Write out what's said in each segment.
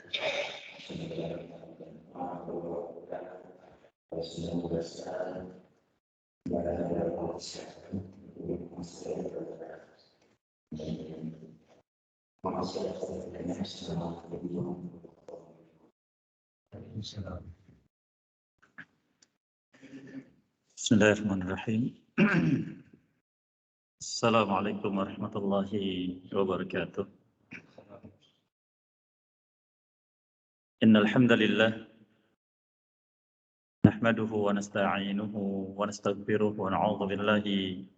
Bismillahirrahmanirrahim. Assalamualaikum warahmatullahi wabarakatuh. Innal hamdalillah nahmaduhu wa nasta'inuhu wa nastaghfiruh wa na'udzu billahi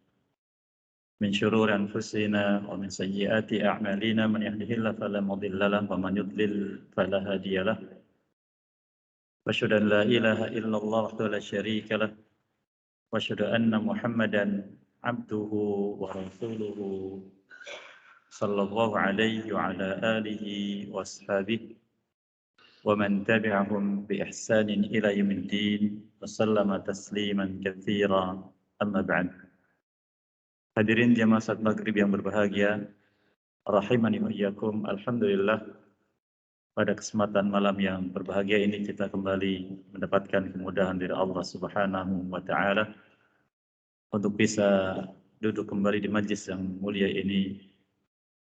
min shururi anfusina wa min sayyiati a'malina man yahdihillahu fala mudilla lahu wa man yudlil fala hadiya lahu. Wa asyhadu an la ilaha illallah wahdahu la syarika lahu wa asyhadu anna Muhammadan abduhu wa rasuluhu sallallahu alaihi wa ala alihi wa ashabihi wa man tabi'ahum bi ihsanin ila yaumiddin wa sallama tasliman katsiran amma ba'd. Hadirin jamaah salat maghrib yang berbahagia, rahimani wa iyyakum. Alhamdulillah, pada kesempatan malam yang berbahagia ini kita kembali mendapatkan kemudahan dari Allah Subhanahu wa taala untuk bisa duduk kembali di majlis yang mulia ini.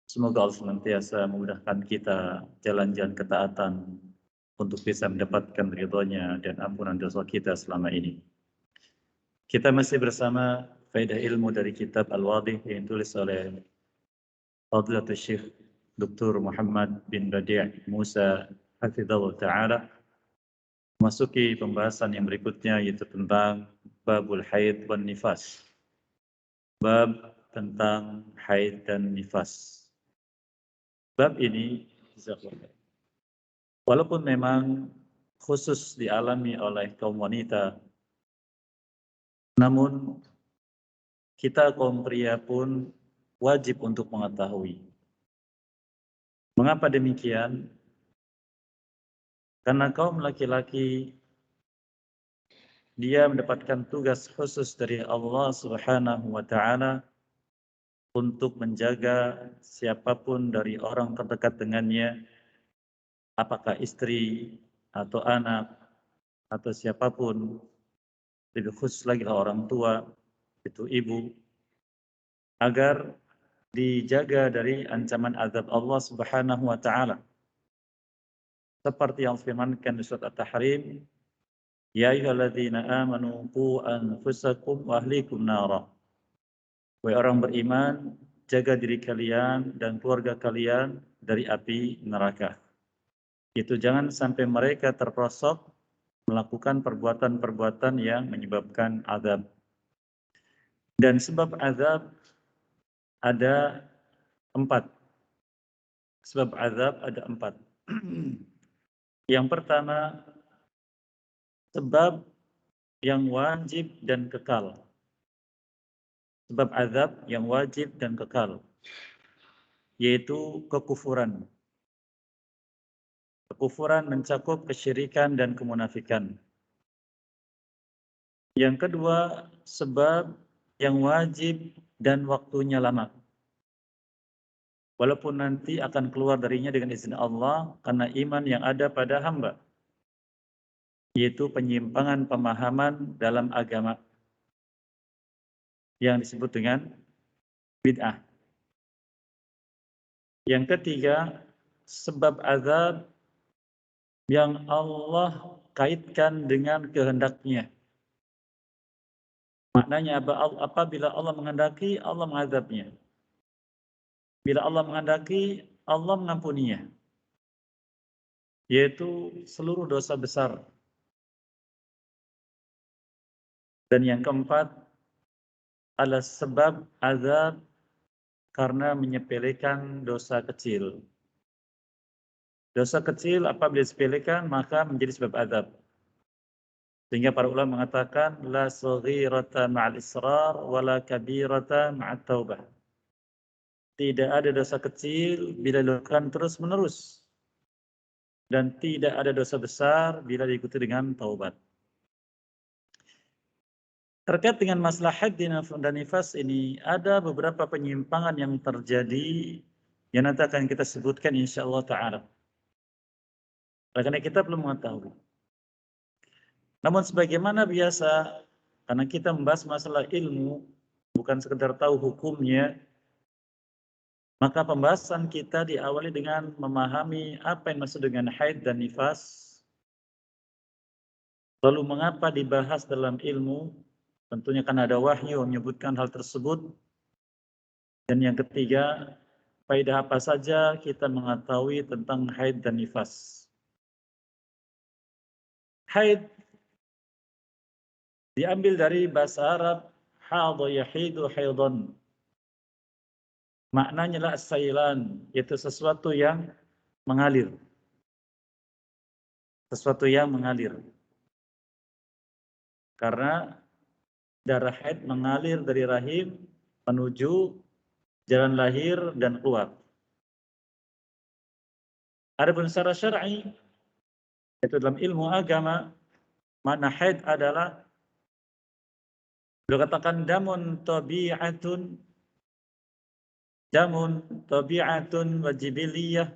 Semoga Allah senantiasa memudahkan kita jalan-jalan ketaatan untuk bisa mendapatkan ridhonya dan ampunan dosa kita selama ini. Kita masih bersama faedah ilmu dari kitab Al-Wadih yang ditulis oleh Fadilatul Syekh Dr. Muhammad bin Badi' Musa Hafizahullah Ta'ala. Masuki pembahasan yang berikutnya, yaitu tentang babul haid wan nifas. Bab tentang haid dan nifas. Bab ini, walaupun memang khusus dialami oleh kaum wanita, namun kita kaum pria pun wajib untuk mengetahui. Mengapa demikian? Karena kaum laki-laki dia mendapatkan tugas khusus dari Allah Subhanahu wa taala untuk menjaga siapapun dari orang terdekat dengannya, apakah istri atau anak atau siapapun, lebih khusus lagi orang tua, itu ibu, agar dijaga dari ancaman azab Allah Subhanahu wa taala. Seperti yang firmankan di surat At-Tahrim, ya ayyuhalladzina amanu qu anfusakum wa ahlikum nara. Wahai orang beriman, jaga diri kalian dan keluarga kalian dari api neraka. Itu jangan sampai mereka terperosok melakukan perbuatan-perbuatan yang menyebabkan azab. Dan sebab azab ada 4. Sebab azab ada 4. Yang pertama, sebab yang wajib dan kekal. Sebab azab yang wajib dan kekal, yaitu kekufuran. Kekufuran mencakup kesyirikan dan kemunafikan. Yang kedua, sebab yang wajib dan waktunya lama. Walaupun nanti akan keluar darinya dengan izin Allah karena iman yang ada pada hamba, yaitu penyimpangan pemahaman dalam agama yang disebut dengan bid'ah. Yang ketiga, sebab azab yang Allah kaitkan dengan kehendaknya. Maknanya apabila Allah menghendaki, Allah mengazabnya. Bila Allah menghendaki, Allah mengampuninya. Yaitu seluruh dosa besar. Dan yang keempat adalah sebab azab karena menyepelekan dosa kecil. Dosa kecil apabila disepelekan maka menjadi sebab azab. Sehingga para ulama mengatakan la saghirata ma'al israr wala kabirata ma'at taubah. Tidak ada dosa kecil bila dilakukan terus-menerus, dan tidak ada dosa besar bila diikuti dengan taubat. Terkait dengan masalah haid dan nifas ini, ada beberapa penyimpangan yang terjadi yang nanti akan kita sebutkan insyaallah ta'ala. karena kita belum mengetahui. Namun sebagaimana biasa, karena kita membahas masalah ilmu, bukan sekedar tahu hukumnya, maka pembahasan kita diawali dengan memahami apa yang maksud dengan haid dan nifas. Lalu mengapa dibahas dalam ilmu? Tentunya kan ada wahyu menyebutkan hal tersebut. Dan yang ketiga, faedah apa saja kita mengetahui tentang haid dan nifas. Haid diambil dari bahasa Arab hadha yahidu haidhan. Maknanya adalah as-sailan, yaitu sesuatu yang mengalir. Sesuatu yang mengalir. Karena darah haid mengalir dari rahim menuju jalan lahir dan keluar. Adapun secara syar'i, yaitu dalam ilmu agama, makna haid adalah beliau katakan damun tabi'atun wa jibiliyah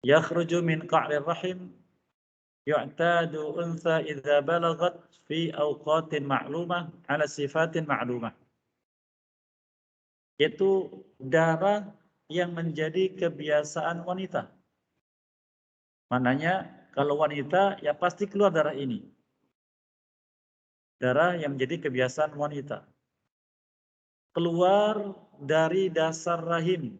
yakhruju min qa'rir rahim yu'tadu untha idza balagat fi awqatin ma'lumah ala sifatin ma'lumah. Yaitu darah yang menjadi kebiasaan wanita. Maknanya kalau wanita ya pasti keluar darah ini. Darah yang menjadi kebiasaan wanita. Keluar dari dasar rahim.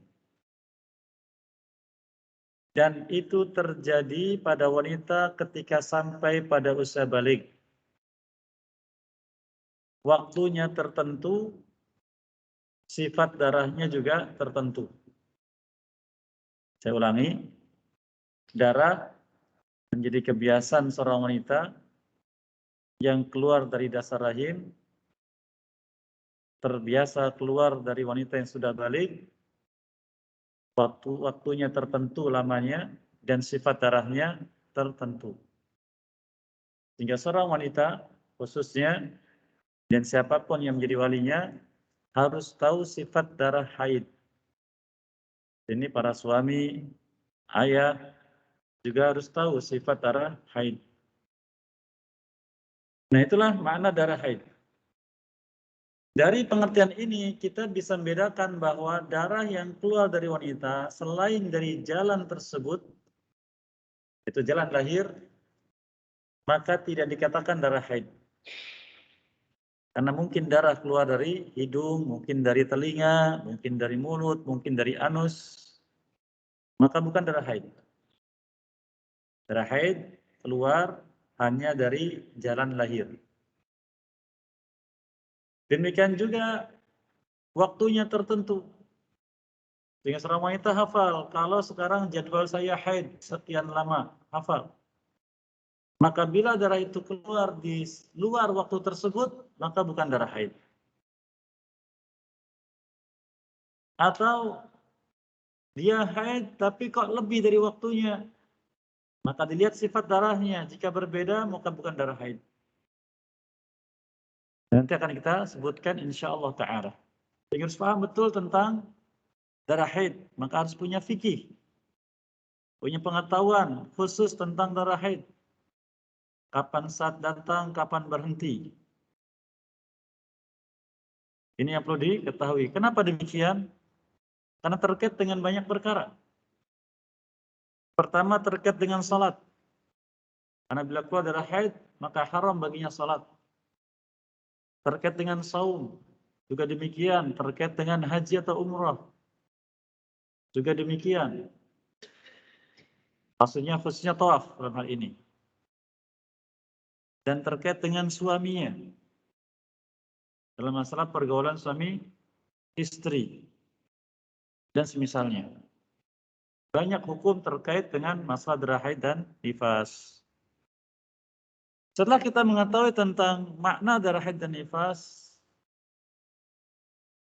Dan itu terjadi pada wanita ketika sampai pada usia balik. Waktunya tertentu, sifat darahnya juga tertentu. Saya ulangi, darah menjadi kebiasaan seorang wanita yang keluar dari dasar rahim, terbiasa keluar dari wanita yang sudah balik, waktunya tertentu lamanya, dan sifat darahnya tertentu. Sehingga seorang wanita khususnya, dan siapapun yang menjadi walinya, harus tahu sifat darah haid. Ini para suami, ayah, juga harus tahu sifat darah haid. Nah itulah makna darah haid. Dari pengertian ini kita bisa membedakan bahwa darah yang keluar dari wanita selain dari jalan tersebut, itu jalan lahir, maka tidak dikatakan darah haid. Karena mungkin darah keluar dari hidung, mungkin dari telinga, mungkin dari mulut, mungkin dari anus, maka bukan darah haid. Darah haid keluar hanya dari jalan lahir. Demikian juga waktunya tertentu. Sehingga seorang wanita hafal, kalau sekarang jadwal saya haid sekian lama, hafal. Maka bila darah itu keluar di luar waktu tersebut, maka bukan darah haid. Atau dia haid tapi kok lebih dari waktunya, maka dilihat sifat darahnya. Jika berbeda, maka bukan darah haid. Nanti akan kita sebutkan insya Allah ta'ala. Jadi harus paham betul tentang darah haid, maka harus punya fikih, punya pengetahuan khusus tentang darah haid. Kapan saat datang, kapan berhenti. Ini yang perlu diketahui. Kenapa demikian? Karena terkait dengan banyak perkara. Pertama terkait dengan salat. Karena bila keluar darah haid, maka haram baginya salat. Terkait dengan saum, juga demikian. Terkait dengan haji atau umrah, juga demikian. Maksudnya khususnya tawaf dalam hal ini. Dan terkait dengan suaminya. Dalam masalah pergaulan suami istri. Dan semisalnya. Banyak hukum terkait dengan masalah darah haid dan nifas. Setelah kita mengetahui tentang makna darah haid dan nifas,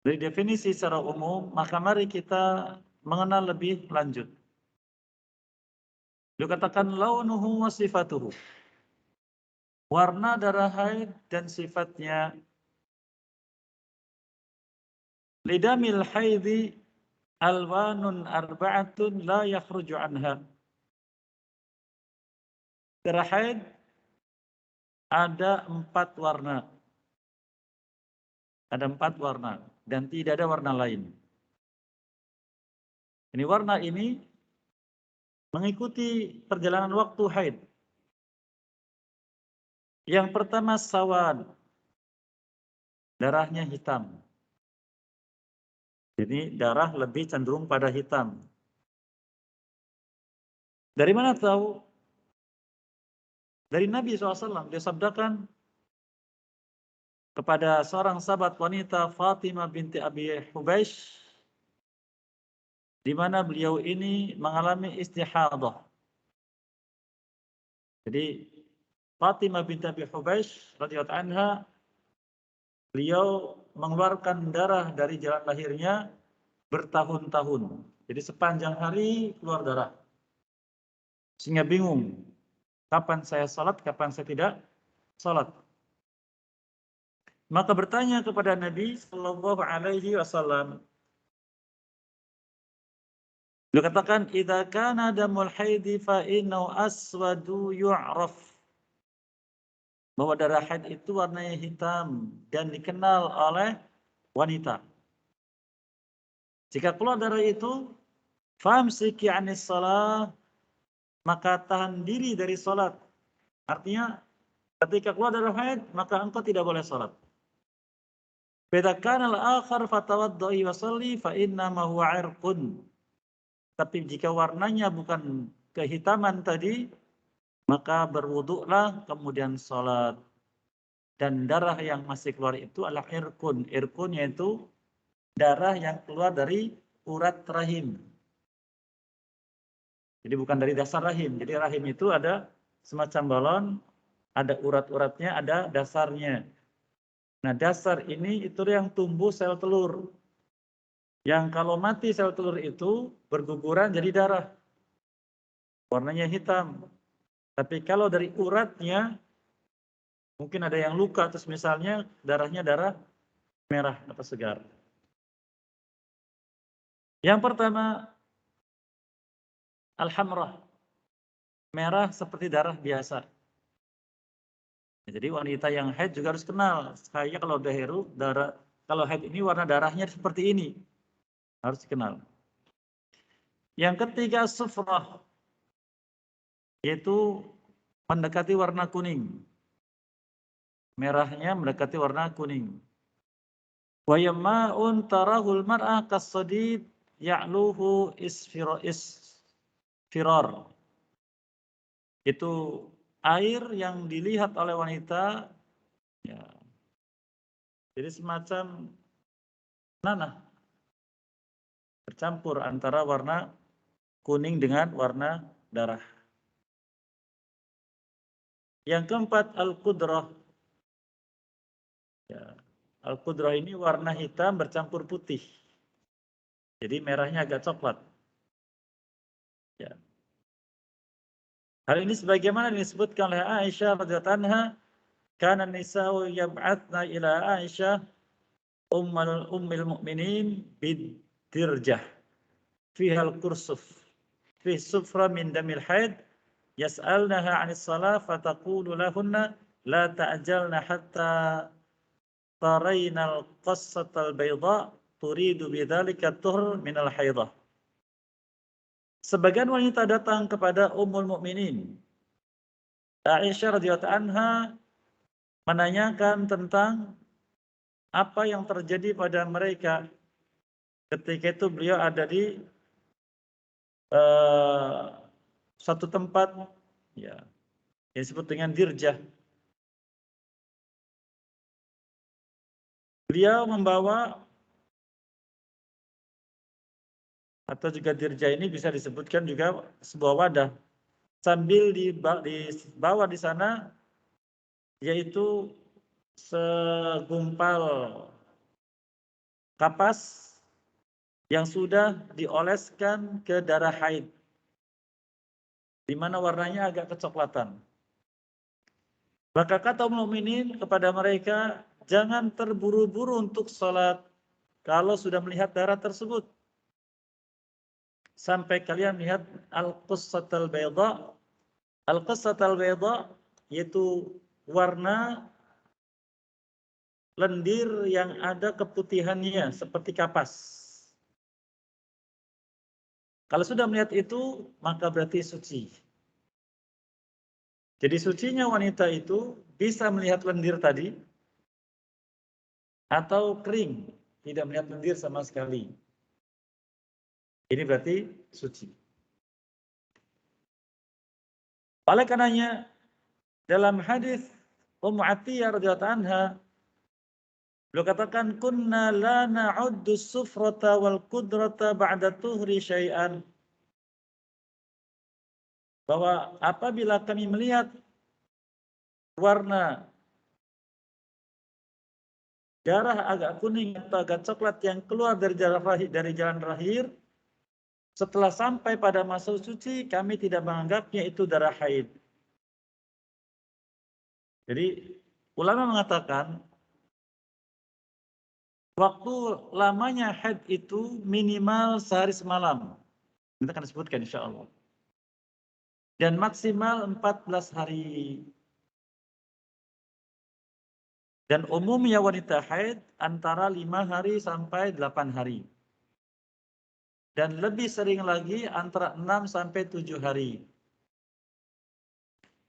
dari definisi secara umum, maka mari kita mengenal lebih lanjut. Dikatakan launuhu wa sifatuhu. Warna darah haid dan sifatnya. Lidamil haidhi alwanun arba'atun la yakhruju anha. Darah haid ada 4 warna. Ada 4 warna dan tidak ada warna lain. Ini warna ini mengikuti perjalanan waktu haid. Yang pertama sawad, darahnya hitam. Jadi darah lebih cenderung pada hitam. Dari mana tahu? Dari Nabi SAW. Dia sabdakan kepada seorang sahabat wanita Fatimah binti Abi Hubeish, di mana beliau ini mengalami istihadah. Jadi Fatimah binti Abi Hubeish radhiyallahu anha, beliau mengeluarkan darah dari jalan lahirnya bertahun-tahun. Jadi sepanjang hari keluar darah. Sehingga bingung, kapan saya salat, kapan saya tidak salat. Maka bertanya kepada Nabi Shallallahu Alaihi Wasallam. Beliau katakan, "Idza kana damul haidi fa innahu aswadu yu'raf." Bahwa darah haid itu warnanya hitam dan dikenal oleh wanita. Jika keluar darah itu, famsiki 'anis shalah, maka tahan diri dari salat. Artinya, ketika keluar darah haid, maka engkau tidak boleh salat. Idza kana al-akhar fatawadda'i wa shalli fa inna ma huwa 'irqun. Tapi jika warnanya bukan kehitaman tadi, maka berwuduklah kemudian sholat. Dan darah yang masih keluar itu adalah irkun. Irkun yaitu darah yang keluar dari urat rahim. Jadi bukan dari dasar rahim. Jadi rahim itu ada semacam balon, ada urat-uratnya, ada dasarnya. Nah dasar ini itu yang tumbuh sel telur. Yang kalau mati sel telur itu berguguran jadi darah. Warnanya hitam. Tapi kalau dari uratnya, mungkin ada yang luka, terus misalnya darahnya darah merah atau segar. Yang pertama, al-hamrah. Merah seperti darah biasa. Jadi wanita yang haid juga harus kenal. Kayaknya kalau kalau haid ini warna darahnya seperti ini. Harus dikenal. Yang ketiga, sufrah. Yaitu mendekati warna kuning. Merahnya mendekati warna kuning. Wa yamma'un tarahul mar'ah kas-sadid ya'luhu isfirar. Itu air yang dilihat oleh wanita, ya, jadi semacam nanah bercampur antara warna kuning dengan warna darah. Yang keempat, al-qudrah. Ya, al-qudrah ini warna hitam bercampur putih. Jadi merahnya agak coklat. Ya. Hal ini sebagaimana disebutkan oleh Aisyah radhiyallahu anha, kana nisa'u yab'atsna ila Aisyah ummul mu'minin bidirjah fiha al-kursuf fi sufra min damil haid yas'alnaha 'anis shalah fataqulu lahunna la ta'jalna hatta tarayna al-qassata al-bayda turidu bidzalika at-tuhr min al-haidah. Sebagian wanita datang kepada Ummul Mukminin Aisyah radhiyallahu anha menanyakan tentang apa yang terjadi pada mereka ketika itu beliau ada di satu tempat, ya, yang disebut dengan dirjah. Beliau membawa, atau juga dirjah ini bisa disebutkan juga sebuah wadah, sambil dibawa di sana yaitu segumpal kapas yang sudah dioleskan ke darah haid, di mana warnanya agak kecoklatan. Maka kata Ummul Mukminin kepada mereka, jangan terburu-buru untuk sholat kalau sudah melihat darah tersebut. Sampai kalian lihat al-qussatul bayda, Al-qassat al-bayda yaitu warna lendir yang ada keputihannya seperti kapas. Kalau sudah melihat itu, maka berarti suci. Jadi sucinya wanita itu bisa melihat lendir tadi, atau kering, tidak melihat lendir sama sekali. Ini berarti suci. Oleh karenanya, dalam hadis Ummu Atiyah radhiyallahu anha, beliau katakan, kunna la na'uddu sufrata wal qudrata ba'da tuhri syai'an. Bahwa apabila kami melihat warna darah agak kuning atau agak coklat yang keluar dari jalan rahim, setelah sampai pada masa suci, kami tidak menganggapnya itu darah haid. Jadi ulama mengatakan waktu lamanya haid itu minimal sehari semalam. Kita akan sebutkan insya Allah. Dan maksimal 14 hari. Dan umumnya wanita haid antara 5 hari sampai 8 hari. Dan lebih sering lagi antara 6 sampai 7 hari.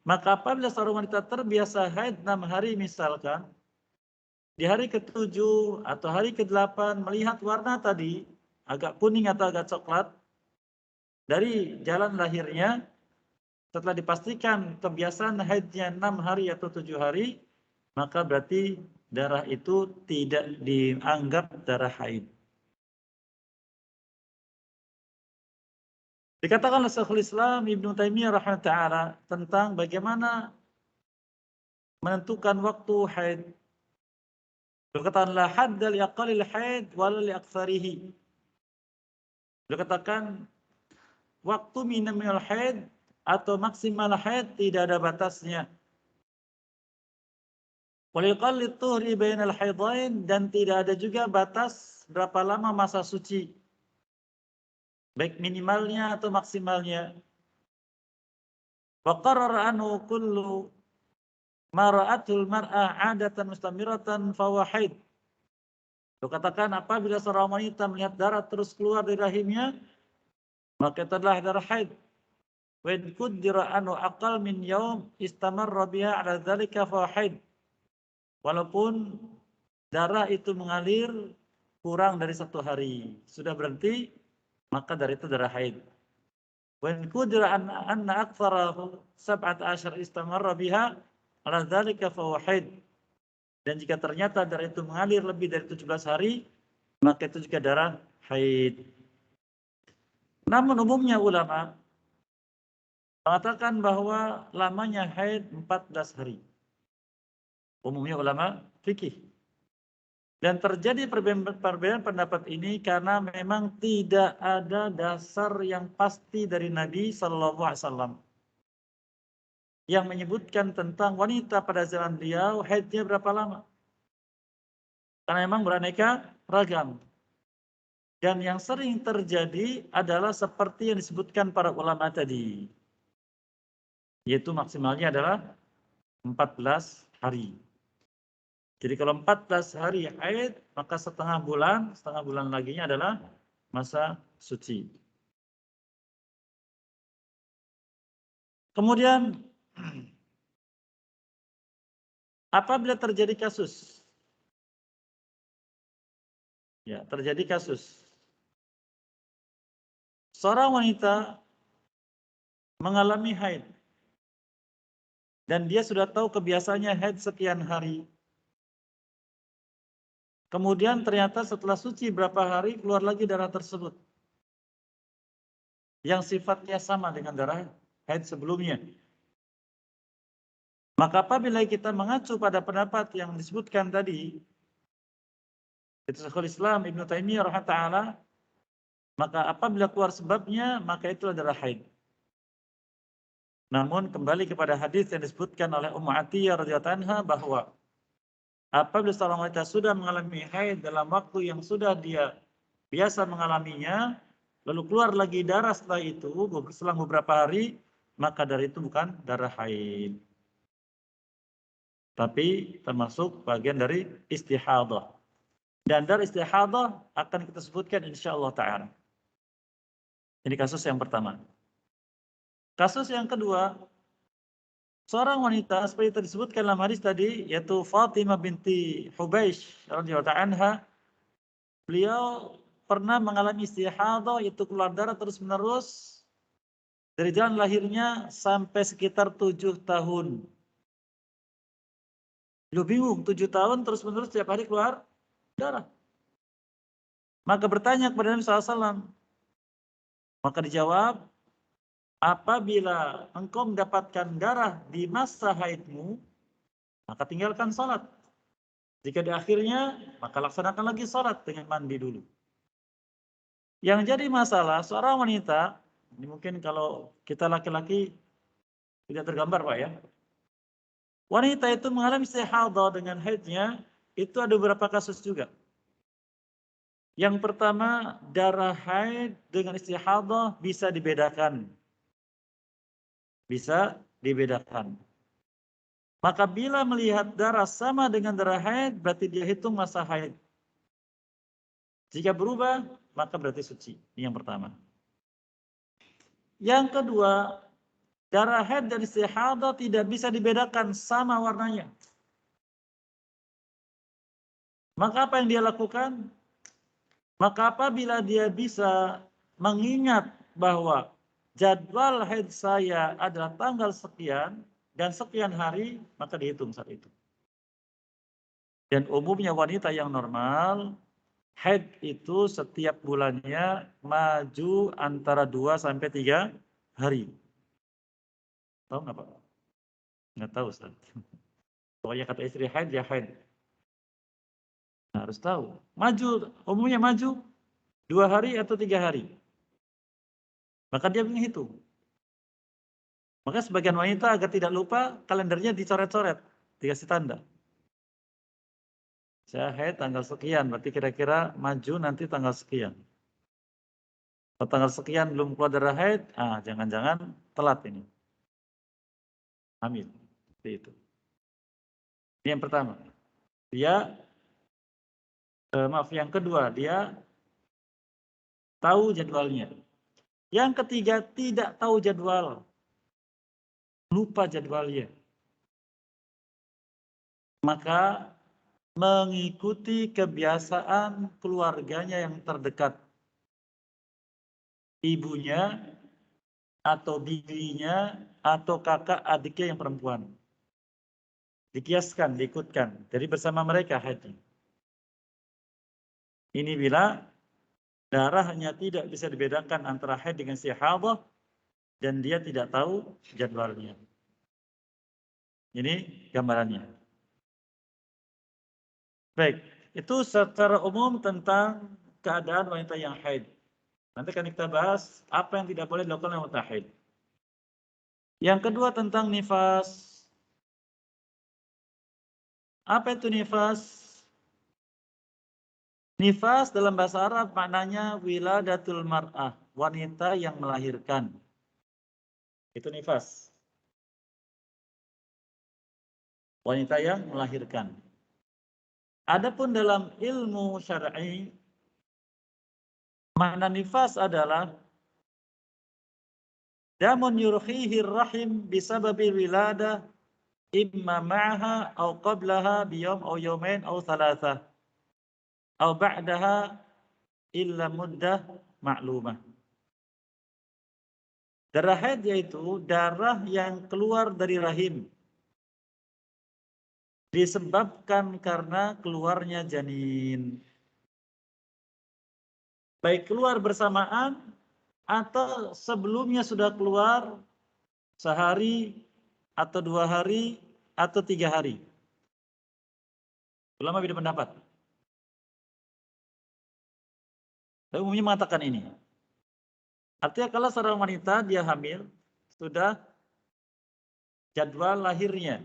Maka apabila seorang wanita terbiasa haid 6 hari misalkan, di hari ke-7 atau hari ke-8 melihat warna tadi, agak kuning atau agak coklat, dari jalan lahirnya, setelah dipastikan kebiasaan haidnya 6 hari atau 7 hari, maka berarti darah itu tidak dianggap darah haid. Dikatakan oleh Syekhul Islam Ibnu Taimiyah rahimahullah ta'ala tentang bagaimana menentukan waktu haid. Berkata la hadda li aqallil haid wala li aktsarihi. Berkatakan waktu minimal haid atau maksimal haid tidak ada batasnya. Waliqallit tuhri bainal haidain, dan tidak ada juga batas berapa lama masa suci. Baik minimalnya atau maksimalnya. Wa qarrara anhu kullu ma ra'atul mar'ah 'adatan mustamiratan fa huwa haid. Itu katakan apabila seorang wanita melihat darah terus keluar dari rahimnya, maka itu adalah darah haid. Wa in qaddara anhu aqal min yaum istamarra biha 'ala dzalika fa huwa haid. Walaupun darah itu mengalir kurang dari 1 hari, sudah berhenti, maka dari itu darah haid. Wa in qudira anna aktsara 17 istamarra biha ala dzalika fa huwa haid. Dan jika ternyata darah itu mengalir lebih dari 17 hari, maka itu juga darah haid. Namun umumnya ulama mengatakan bahwa lamanya haid 14 hari. Umumnya ulama fikih. Dan terjadi perbedaan pendapat ini karena memang tidak ada dasar yang pasti dari Nabi Shallallahu Alaihi Wasallam yang menyebutkan tentang wanita pada zaman beliau haidnya berapa lama. Karena memang beraneka ragam. Dan yang sering terjadi adalah seperti yang disebutkan para ulama tadi. Yaitu maksimalnya adalah 14 hari. Jadi kalau 14 hari haid, maka setengah bulan laginya adalah masa suci. Kemudian, apabila terjadi kasus, seorang wanita mengalami haid, dan dia sudah tahu kebiasaannya haid sekian hari. Kemudian ternyata setelah suci berapa hari keluar lagi darah tersebut. Yang sifatnya sama dengan darah haid sebelumnya. Maka apabila kita mengacu pada pendapat yang disebutkan tadi, itu Syekhul Islam Ibnu Taimiyah rahimahullah ta'ala, maka apabila keluar sebabnya, maka itu adalah haid. Namun kembali kepada hadis yang disebutkan oleh Ummu Atiyah radhiyallahu anha bahwa apabila seorang wanita sudah mengalami haid dalam waktu yang sudah dia biasa mengalaminya, lalu keluar lagi darah setelah itu, selang beberapa hari, maka darah itu bukan darah haid. Tapi termasuk bagian dari istihadah. Dan darah istihadah akan kita sebutkan insyaallah ta'ala. Ini kasus yang pertama. Kasus yang kedua, seorang wanita seperti disebutkan dalam hadis tadi, yaitu Fatimah binti Hubaish radhiyallahu anha. Beliau pernah mengalami istihadah, itu keluar darah terus-menerus dari jalan lahirnya sampai sekitar 7 tahun. Beliau bingung, 7 tahun terus-menerus setiap hari keluar darah. Maka bertanya kepada Nabi SAW. Maka dijawab, apabila engkau mendapatkan darah di masa haidmu, maka tinggalkan salat. Jika di akhirnya, maka laksanakan lagi salat dengan mandi dulu. Yang jadi masalah, seorang wanita, ini mungkin kalau kita laki-laki tidak tergambar Pak ya. Wanita itu mengalami istihadah dengan haidnya, itu ada beberapa kasus juga. Yang pertama, darah haid dengan istihadah bisa dibedakan. Bisa dibedakan. Maka bila melihat darah sama dengan darah haid, berarti dia hitung masa haid. Jika berubah, maka berarti suci. Ini yang pertama. Yang kedua, darah haid dan istihadah tidak bisa dibedakan sama warnanya. Maka apa yang dia lakukan? Maka apabila dia bisa mengingat bahwa jadwal haid saya adalah tanggal sekian dan sekian hari, maka dihitung saat itu. Dan umumnya wanita yang normal, haid itu setiap bulannya maju antara 2 sampai 3 hari. Tahu nggak Pak? Nggak tahu Ustaz. Pokoknya kata istri haid, ya haid. Nah, harus tahu. Maju, umumnya maju 2 hari atau 3 hari. Maka dia menghitung. Maka sebagian wanita agar tidak lupa, kalendernya dicoret-coret, dikasih tanda. Saya haid tanggal sekian, berarti kira-kira maju nanti tanggal sekian. Kalau tanggal sekian belum keluar darah haid, jangan-jangan telat ini. Hamil. Seperti itu. Ini yang pertama. Yang kedua, dia tahu jadwalnya. Yang ketiga, tidak tahu jadwal. Lupa jadwalnya. Maka mengikuti kebiasaan keluarganya yang terdekat. Ibunya, atau bibinya, atau kakak adiknya yang perempuan. Dikiaskan, diikutkan. Jadi bersama mereka haji. Ini bila darahnya tidak bisa dibedakan antara haid dengan istihadah dan dia tidak tahu jadwalnya. Ini gambarannya. Baik, itu secara umum tentang keadaan wanita yang haid. Nanti akan kita bahas apa yang tidak boleh dilakukan oleh wanita haid. Yang kedua tentang nifas. Apa itu nifas? Nifas dalam bahasa Arab maknanya wiladatul mar'ah, wanita yang melahirkan. Itu nifas. Wanita yang melahirkan. Adapun dalam ilmu syar'i, makna nifas adalah damun yurkhihi rahim bisababil wiladah imma ma'aha au qablaha biyawm au yawmain au thalathah au ba'daha illa muddah ma'lumah. Darah haid yaitu darah yang keluar dari rahim disebabkan karena keluarnya janin. Baik keluar bersamaan atau sebelumnya sudah keluar sehari atau 2 hari atau 3 hari. Ulama beda pendapat. Tapi umumnya mengatakan ini. Artinya kalau seorang wanita dia hamil, sudah jadwal lahirnya.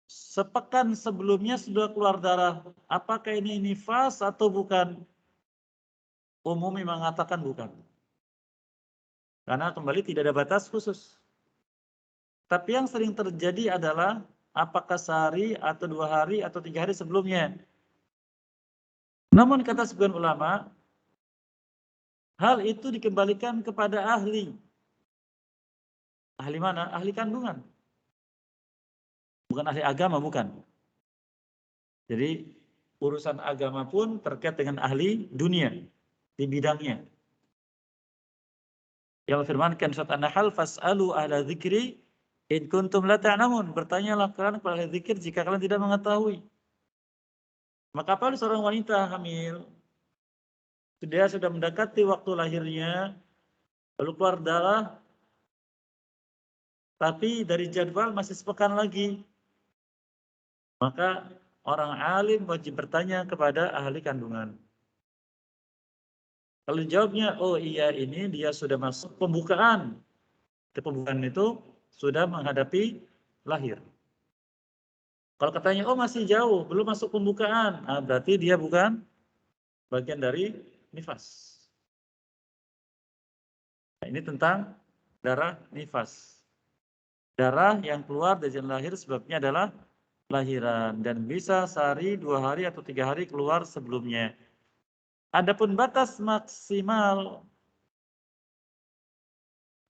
Sepekan sebelumnya sudah keluar darah. Apakah ini nifas atau bukan? Umumnya mengatakan bukan. Karena kembali tidak ada batas khusus. Tapi yang sering terjadi adalah apakah sehari atau 2 hari atau 3 hari sebelumnya. Namun kata sebagian ulama, hal itu dikembalikan kepada ahli. Ahli mana? Ahli kandungan. Bukan ahli agama, bukan. Jadi urusan agama pun terkait dengan ahli dunia di bidangnya. Yang firmankan surat An-Nahl, fas'alu ahla dzikri in kuntum la ta'lamun. Bertanyalah kalian kepada ahli zikir jika kalian tidak mengetahui. Maka apabila seorang wanita hamil, dia sudah mendekati waktu lahirnya, lalu keluar darah, tapi dari jadwal masih sepekan lagi, maka orang alim wajib bertanya kepada ahli kandungan. Kalau jawabnya, oh iya ini dia sudah masuk pembukaan. Pembukaan itu sudah menghadapi lahir. Kalau katanya, oh masih jauh, belum masuk pembukaan, berarti dia bukan bagian dari nifas. Nah, ini tentang darah nifas. Darah yang keluar dari jalan lahir sebabnya adalah lahiran. Dan bisa sehari, 2 hari, atau 3 hari keluar sebelumnya. Adapun batas maksimal,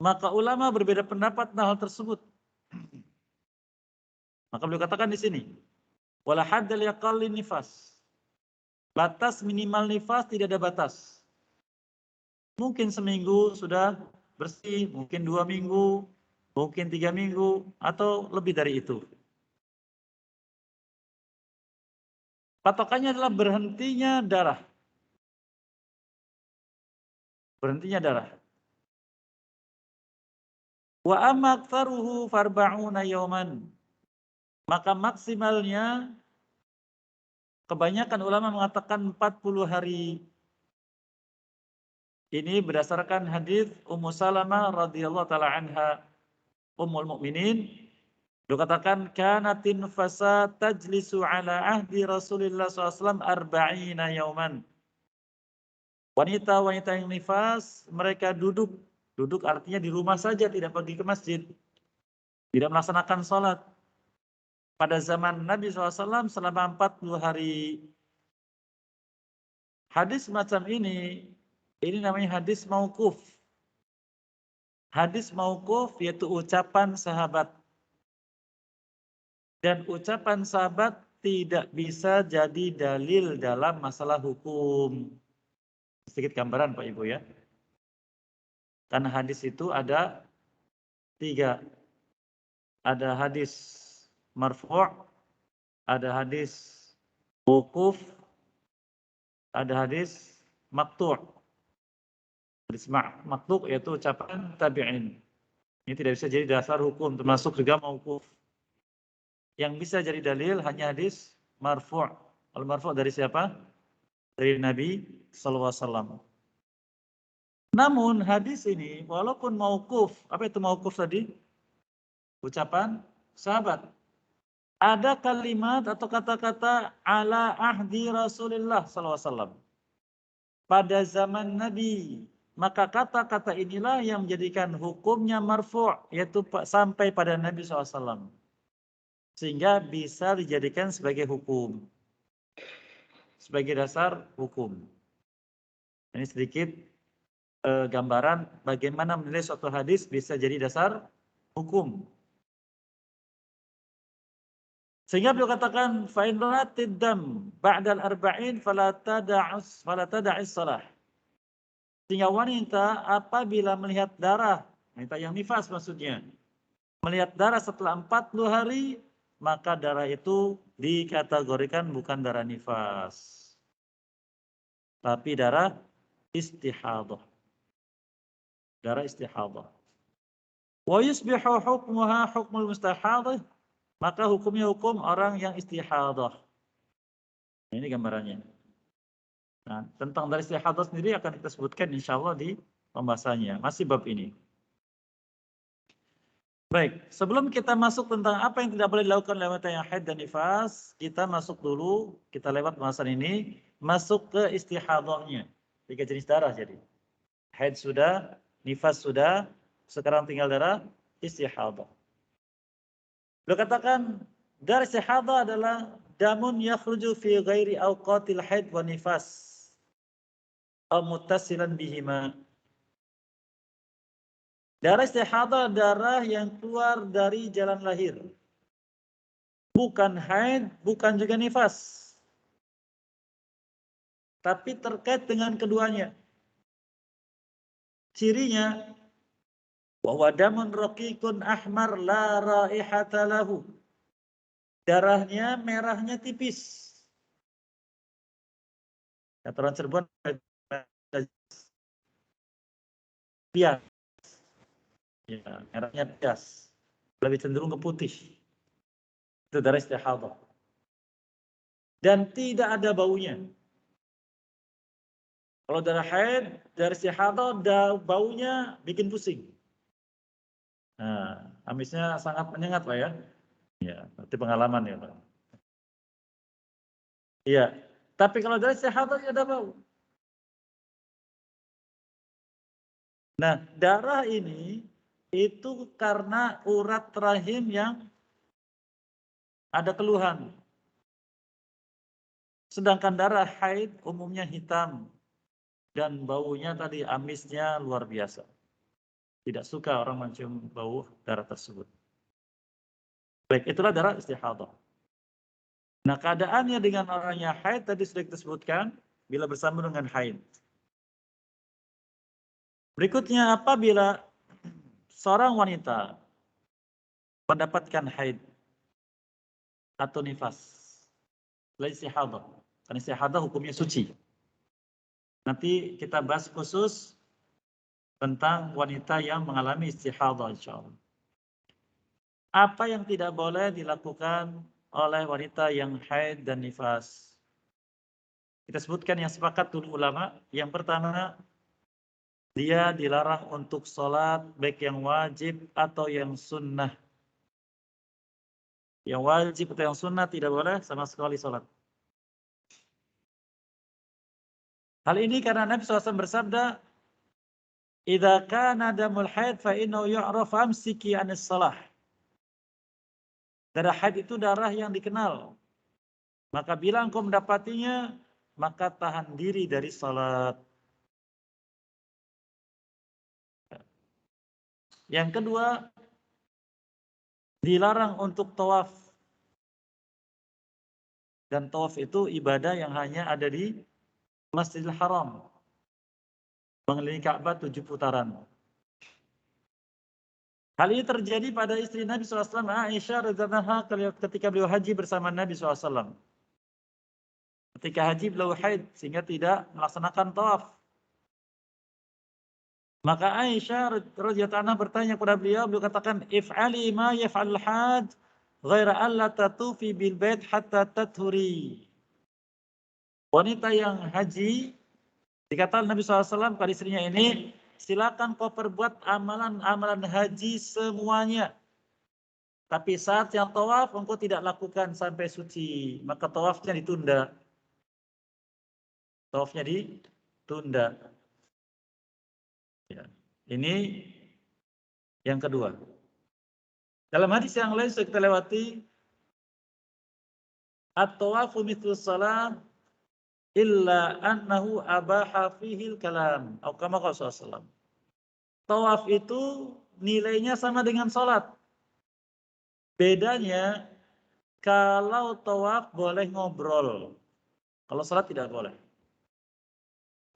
maka ulama berbeda pendapat tentang hal tersebut. Maka beliau katakan di sini, wala haddal yaqallin nifas. Batas minimal nifas tidak ada batas. Mungkin seminggu sudah bersih, mungkin 2 minggu, mungkin 3 minggu, atau lebih dari itu. Patokannya adalah berhentinya darah. Berhentinya darah. Wa amma aktsaruhu farba'una yauman. Maka maksimalnya, kebanyakan ulama mengatakan 40 hari. Ini berdasarkan hadis Ummu Salamah radhiyallahu taala anha, Ummul Mukminin. Dia katakan kanatin fasa tajlisu ala ahdi Rasulullah SAW arba'ina yauman. Wanita-wanita yang nifas, mereka duduk artinya di rumah saja, tidak pergi ke masjid, tidak melaksanakan sholat. Pada zaman Nabi SAW selama 40 hari. Hadis macam ini namanya hadis mauquf. Hadis mauquf yaitu ucapan sahabat. Dan ucapan sahabat tidak bisa jadi dalil dalam masalah hukum. Sedikit gambaran Pak Ibu ya. Karena hadis itu ada 3. Ada hadis marfu', ada hadis mauquf, ada hadis maqtu'. Hadis maqtu' yaitu ucapan tabi'in. Ini tidak bisa jadi dasar hukum, termasuk juga mauquf. Yang bisa jadi dalil hanya hadis marfu'. Al marfu' dari siapa? Dari Nabi sallallahu alaihi wasallam. Namun hadis ini walaupun mauquf, apa itu mauquf tadi? Ucapan sahabat. Ada kalimat atau kata-kata ala ahdi Rasulullah sallallahu alaihi wasallam. Pada zaman Nabi, maka kata-kata inilah yang menjadikan hukumnya marfu', yaitu sampai pada Nabi SAW. Sehingga bisa dijadikan sebagai hukum. Sebagai dasar hukum. Ini sedikit gambaran bagaimana menilai suatu hadis bisa jadi dasar hukum. Sehingga beliau katakan fa in ratid dam ba'dal arba'in fala tada'is salah. Sehingga wanita apabila melihat darah, wanita yang nifas maksudnya, melihat darah setelah 40 hari, maka darah itu dikategorikan bukan darah nifas, tapi darah istihadah. Darah istihadah. Wa yusbihu hukmuha hukmul mustahadah, maka hukumnya hukum orang yang istihadah. Ini gambarannya. Nah, tentang dari istihadah sendiri akan kita sebutkan insya Allah di pembahasannya. Masih bab ini. Baik, sebelum kita masuk tentang apa yang tidak boleh dilakukan oleh wanita yang haid dan nifas, kita masuk dulu, kita lewat pembahasan ini, masuk ke istihadahnya. 3 jenis darah jadi. Haid sudah, nifas sudah, sekarang tinggal darah istihadah. Beliau katakan darah istihadah adalah damun yakhruju fi ghairi awqatil haid wa nifas aw muttasilan bihima. Darah istihadah darah yang keluar dari jalan lahir. Bukan haid, bukan juga nifas. Tapi terkait dengan keduanya. Cirinya bahwa damun raqiqun ahmar la raihata lahu. Darahnya merahnya tipis. Kata orang Cirebon pias. Ya, merahnya pias. Lebih cenderung ke putih. Itu darah istihadah. Dan tidak ada baunya. Kalau darah haid, darah istihadah, baunya bikin pusing. Nah, amisnya sangat menyengat lah ya. Ya, berarti pengalaman ya Pak. Iya, tapi kalau darah istihadah tidak ada bau. Nah, darah ini itu karena urat rahim yang ada keluhan. Sedangkan darah haid umumnya hitam dan baunya tadi amisnya luar biasa. Tidak suka orang mencium bau darah tersebut. Baik, itulah darah istihadah. Nah, keadaannya dengan orangnya haid tadi sudah kita sebutkan bila bersama dengan haid. Berikutnya apabila seorang wanita mendapatkan haid atau nifas, selain istihadah. Karena istihadah hukumnya suci. Nanti kita bahas khusus tentang wanita yang mengalami istihadah insyaallah. Apa yang tidak boleh dilakukan oleh wanita yang haid dan nifas? Kita sebutkan yang sepakat dulu ulama. Yang pertama, dia dilarang untuk sholat baik yang wajib atau yang sunnah. Yang wajib atau yang sunnah tidak boleh sama sekali sholat. Hal ini karena Nabi SAW bersabda, "Idza kana damul haid fa innahu yu'raf amsiki 'anis shalah." Darah haid itu darah yang dikenal. Maka bila engkau mendapatinya, maka tahan diri dari salat. Yang kedua, dilarang untuk tawaf. Dan tawaf itu ibadah yang hanya ada di Masjidil Haram. Mengelilingi Ka'bah 7 putaran. Hal ini terjadi pada istri Nabi SAW, Aisyah radhiyallahu anha ketika beliau haji bersama Nabi SAW. Ketika haji beliau haid sehingga tidak melaksanakan tawaf. Maka Aisyah radhiyallahu anha bertanya kepada beliau katakan, "If'ali ma yaf'al hajj ghaira alla tatufi bil bait hatta tathuri." Wanita yang haji, dikatakan Nabi SAW pada istrinya ini, silakan kau perbuat amalan-amalan haji semuanya. Tapi saat yang tawaf engkau tidak lakukan sampai suci, maka tawafnya ditunda. Tawafnya ditunda. Ya. Ini yang kedua. Dalam hadis yang lain sudah kita lewati, at-tawafu mithlu shalah illa annahu abaha fihil kalam. Atau kama qala sallallahu. Tawaf itu nilainya sama dengan salat. Bedanya kalau tawaf boleh ngobrol. Kalau salat tidak boleh.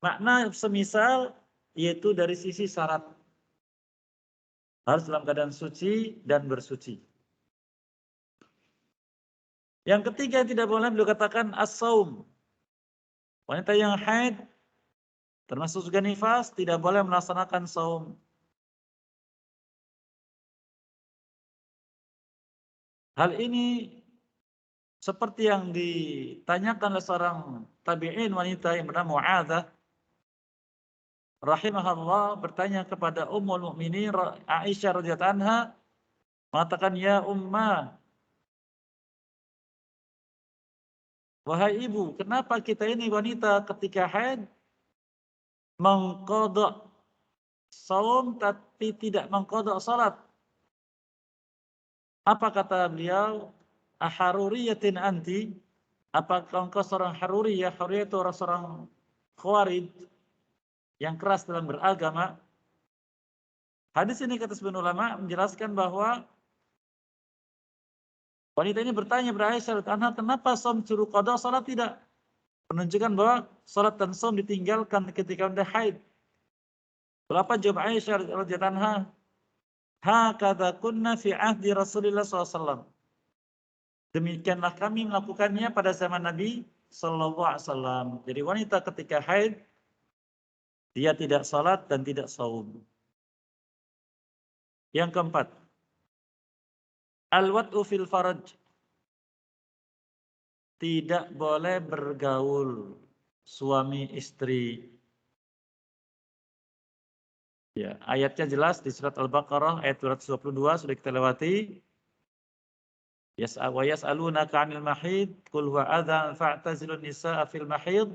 Makna semisal yaitu dari sisi syarat. Harus dalam keadaan suci dan bersuci. Yang ketiga tidak boleh beliau katakan as-saum. Wanita yang haid termasuk juga nifas tidak boleh melaksanakan saum. Hal ini seperti yang ditanyakan oleh seorang tabi'in wanita yang bernama Mu'adzah rahimahullah bertanya kepada Ummul Mukminin Aisyah radhiyallahu anha mengatakan, "Ya Ummah, wahai ibu, kenapa kita ini wanita ketika haid mengqadha saum tapi tidak mengqadha salat. Apa kata beliau? Aharuriyatin anti? Apakah engkau seorang haruriyah? Haruriyah itu orang seorang khawarij yang keras dalam beragama. Hadis ini kata sebagian ulama menjelaskan bahwa wanita ini bertanya kepada Aisyah radhiyallahu anha, kenapa saum suruh qada, salat tidak? Menunjukkan bahwa salat dan saum ditinggalkan ketika anda haid. Berapa jawab Aisyah radhiyallahu anha? Hakadha kunna fi ahdi Rasulillah SAW. Demikianlah kami melakukannya pada zaman Nabi Sallallahu Alaihi Wasallam. Jadi wanita ketika haid, dia tidak salat dan tidak saum. Yang keempat, al-wat'u fil faraj. Tidak boleh bergaul suami istri. Ya, ayatnya jelas di surat Al-Baqarah ayat 222 sudah kita lewati. Wa yas'alunaka 'anil mahid qul huwa adhan fa'tazilun nisaa fil mahid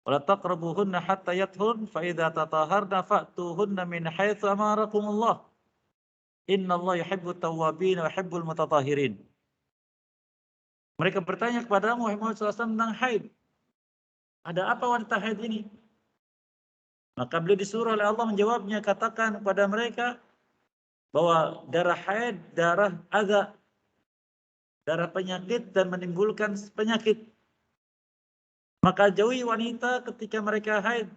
wa la taqrabuhunna hatta yathhurn fa idza tataharna fa'tuhunna min haitsu amarakumullah. Innallaha yuhibbut tawwabin wa yuhibbul mutatahhirin. Mereka bertanya kepada Muhammad SAW tentang haid. Ada apa wanita haid ini? Maka beliau disuruh oleh Allah menjawabnya, katakan kepada mereka bahwa darah haid, darah adza, darah penyakit dan menimbulkan penyakit. Maka jauhi wanita ketika mereka haid.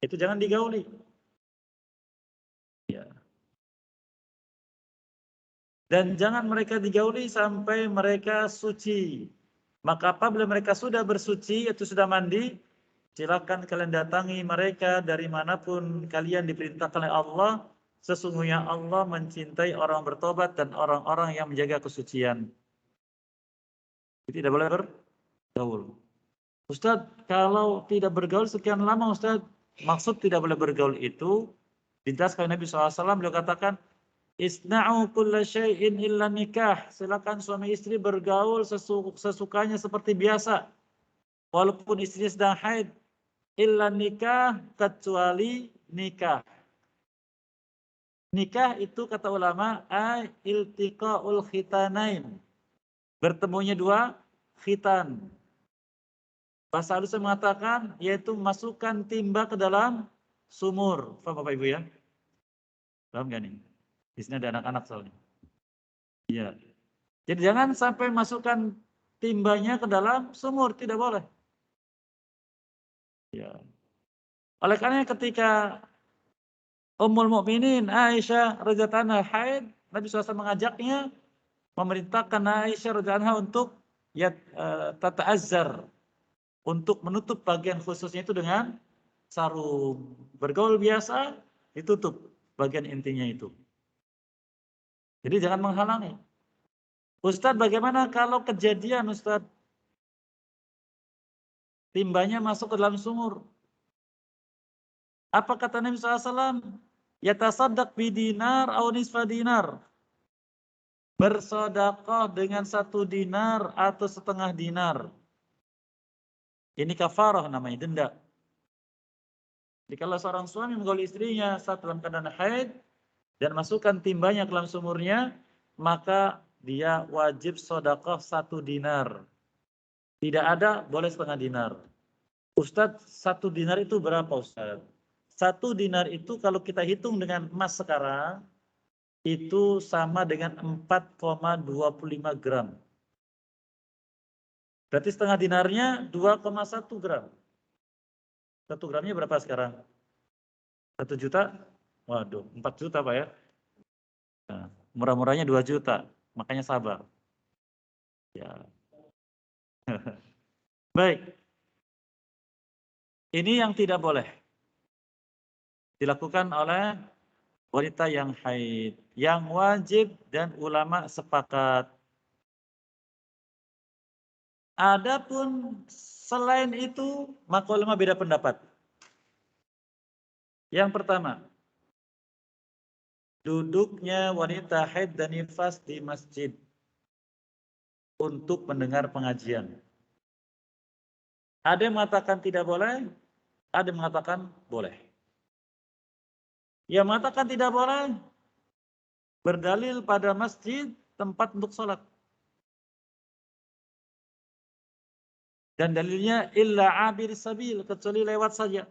Itu jangan digauli. Ya. Dan jangan mereka digauli sampai mereka suci. Maka apabila mereka sudah bersuci, yaitu sudah mandi, silakan kalian datangi mereka dari manapun kalian diperintahkan oleh Allah. Sesungguhnya Allah mencintai orang bertobat dan orang-orang yang menjaga kesucian. Tidak boleh bergaul. Ustadz, kalau tidak bergaul sekian lama, Ustadz, maksud tidak boleh bergaul itu, dijelaskan Nabi SAW, beliau katakan, isna'u kulla syai'in illa nikah. Silakan suami istri bergaul sesukanya seperti biasa. Walaupun istrinya sedang haid. Illa nikah, kecuali nikah. Nikah itu kata ulama, iltiqa'ul khitanain. Bertemunya dua khitan. Bahasa halusnya mengatakan, yaitu masukkan timba ke dalam sumur. Paham Bapak Ibu ya? Paham gak nih? Di sini ada anak-anak soalnya. Iya. Jadi jangan sampai masukkan timbanya ke dalam sumur, tidak boleh. Ya. Oleh karena ketika Ummul Mukminin Aisyah radhiyallahu anha haid, Nabi SAW mengajaknya, memerintahkan Aisyah radhiyallahu anha untuk tata'azzar, untuk menutup bagian khususnya itu dengan sarung. Bergaul biasa, ditutup bagian intinya itu. Jadi jangan menghalangi. Ustadz, bagaimana kalau kejadian Ustadz timbanya masuk ke dalam sumur? Apa kata Nabi SAW? Yatasaddaq bidinar atau nisfa dinar. Bersedekah dengan 1 dinar atau setengah dinar. Ini kafarah namanya, denda. Jadi kalau seorang suami menggauli istrinya saat dalam keadaan haid dan masukkan timbanya ke dalam sumurnya, maka dia wajib sedekah 1 dinar. Tidak ada, boleh setengah dinar. Ustadz, 1 dinar itu berapa Ustadz? 1 dinar itu kalau kita hitung dengan emas sekarang, itu sama dengan 4,25 gram. Berarti setengah dinarnya 2,1 gram. 1 gramnya berapa sekarang? 1 juta? Waduh, 4 juta Pak ya. Nah, murah-murahnya 2 juta. Makanya sabar. Ya. Baik. Ini yang tidak boleh dilakukan oleh wanita yang haid. Yang wajib dan ulama sepakat. Adapun selain itu, maka ulama beda pendapat. Yang pertama, duduknya wanita haid dan nifas di masjid untuk mendengar pengajian. Ada yang mengatakan tidak boleh, ada yang mengatakan boleh. Yang mengatakan tidak boleh berdalil pada masjid tempat untuk sholat. Dan dalilnya illa abir sabil, kecuali lewat saja.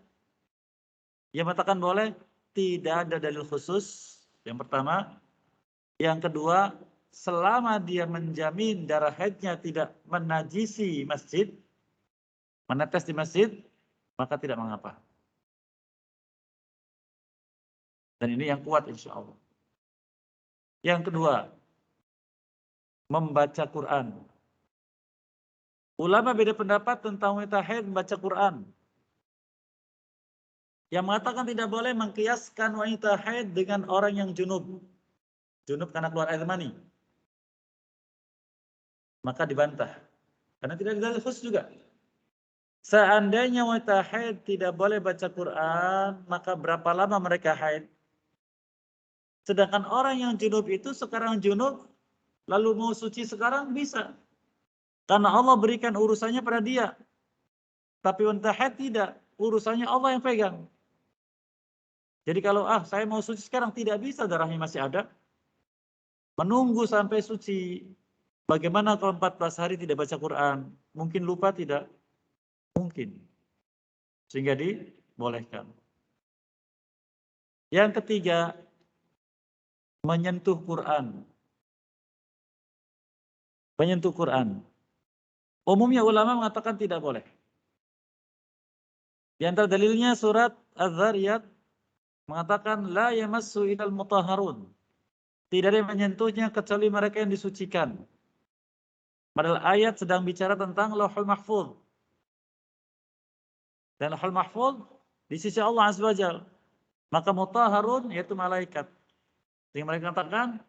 Yang mengatakan boleh, tidak ada dalil khusus. Yang pertama. Yang kedua, selama dia menjamin darah haidnya tidak menajisi masjid, menetes di masjid, maka tidak mengapa. Dan ini yang kuat insya Allah. Yang kedua, membaca Quran. Ulama beda pendapat tentang wanita haid membaca Quran. Yang mengatakan tidak boleh mengkiaskan wanita haid dengan orang yang junub. Junub karena keluar air mani. Maka dibantah. Karena tidak ada dalil khusus juga. Seandainya wanita haid tidak boleh baca Quran, maka berapa lama mereka haid? Sedangkan orang yang junub itu sekarang junub, lalu mau suci sekarang bisa. Karena Allah berikan urusannya pada dia. Tapi wanita haid tidak, urusannya Allah yang pegang. Jadi kalau saya mau suci sekarang, tidak bisa, darahnya masih ada. Menunggu sampai suci. Bagaimana kalau 14 hari tidak baca Quran? Mungkin lupa tidak? Mungkin. Sehingga dibolehkan. Yang ketiga, menyentuh Quran. Menyentuh Quran. Umumnya ulama mengatakan tidak boleh. Di antara dalilnya surat Az-Zariyat mengatakan la yamassu ilal mutahharun. Tidak ada yang menyentuhnya kecuali mereka yang disucikan. Padahal ayat sedang bicara tentang Lauhul Mahfuz. Dan Lauhul Mahfuz di sisi Allah Azza wa Jalla. Maka mutahharun yaitu malaikat. Sehingga mereka katakan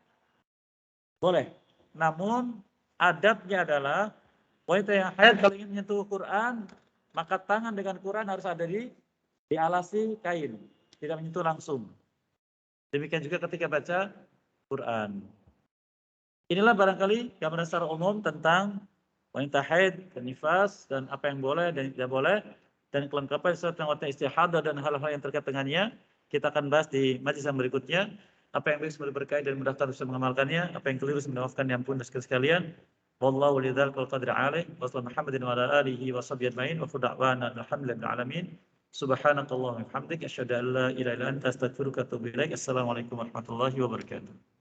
boleh. Namun adabnya adalah wanita yang haid kalau ingin menyentuh Quran, maka tangan dengan Quran harus ada dialasi kain, tidak menyentuh langsung. Demikian juga ketika baca Quran. Inilah barangkali gambaran secara umum tentang wanita haid dan nifas dan apa yang boleh dan tidak boleh dan kelengkapan sesuatu tentang wanita istihadah dan hal-hal yang terkait dengannya kita akan bahas di majelis yang berikutnya. Apa yang baik semoga berkait dan mudah terus mengamalkannya, apa yang keliru semoga maafkan ya ampun dan sekalian. Wallahu lidzal qadir alaih wa sallallahu Muhammadin wa ala alihi wa sahbihi ajmain wa da'wana alhamdulillahi alamin. Subhanakallahumma wa bihamdika asyhadu an la ilaha illa anta astaghfiruka wa atubu ilaik. Assalamualaikum warahmatullahi wabarakatuh.